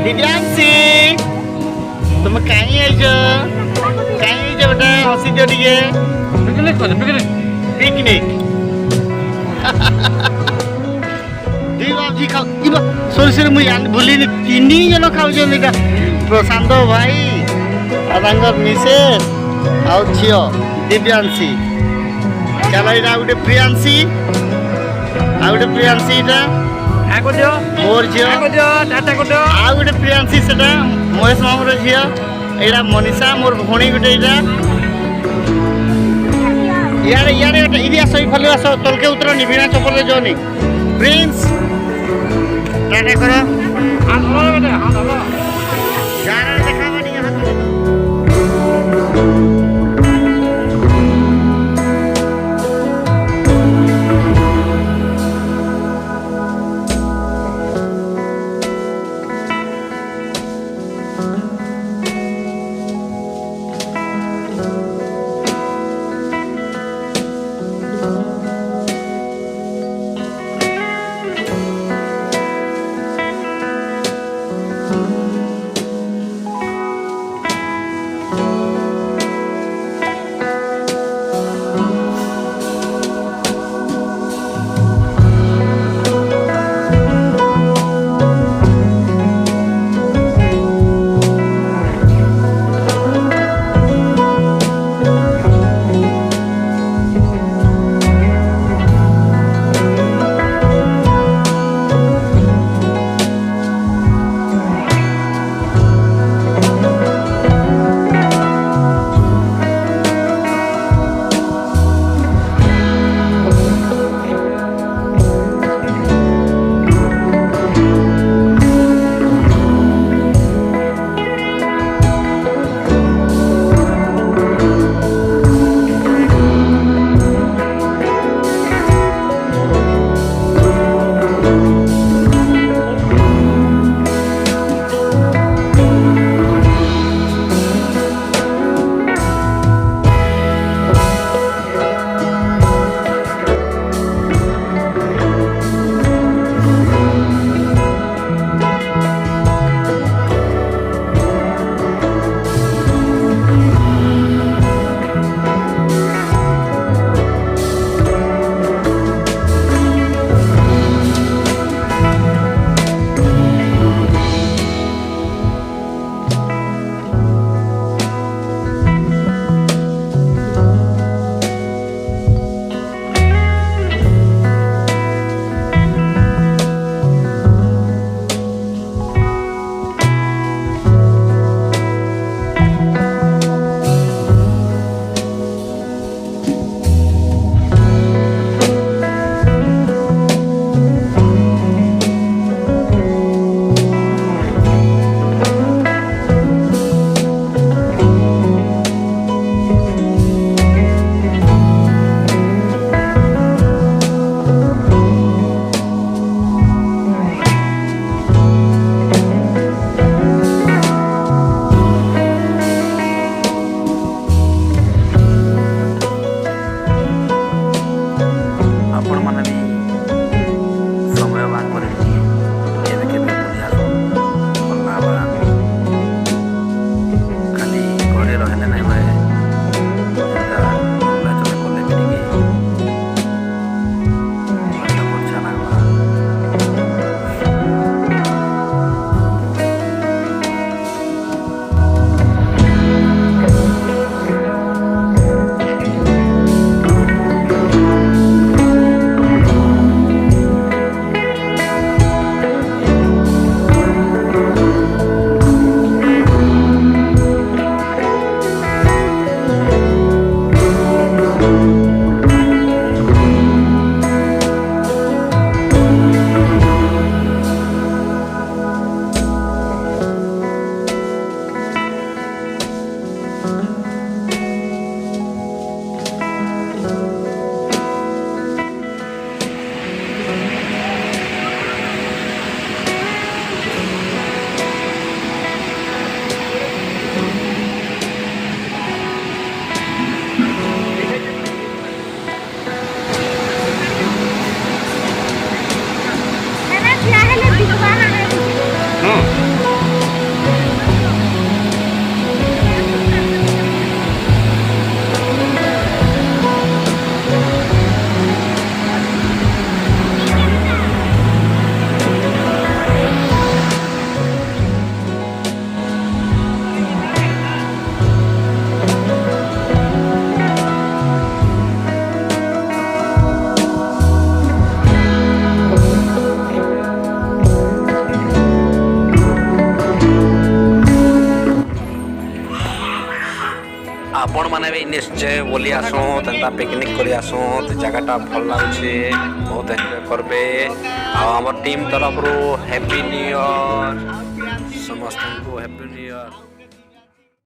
दिव्यांशी तुम कहीं आइजो बेटा हसी जो टिके पिकनिक दिव्यांशी खाओ इबा सोरी मुई भूली तीन जन खाऊ प्रशांत भाई आदांगर मिसेस आउ झियो दिव्यांशी चलो इटा गोटे प्रियांशी आ गोटे प्रियांशी इटा मोर झियो आ गोटे प्रियांशी सेटा महेश मामूर झियो एटा मनीषा मोर भौणी गोटे इटा इयारे इयारे गोटे इदी आस इफाले आस तलके उतर नि बिना चप्पल जोनी प्रिंस टाटा करो यार देखा बनी हाथ Thank you. आपण मैंने भी निश्चय बोली आसो तेंता पिकनिक कर आसो जगहटा भल लगे बहुत एंजॉय करबे आम टीम तरफ हैप्पी न्यू ईयर समस्त को हैप्पी न्यू ईयर।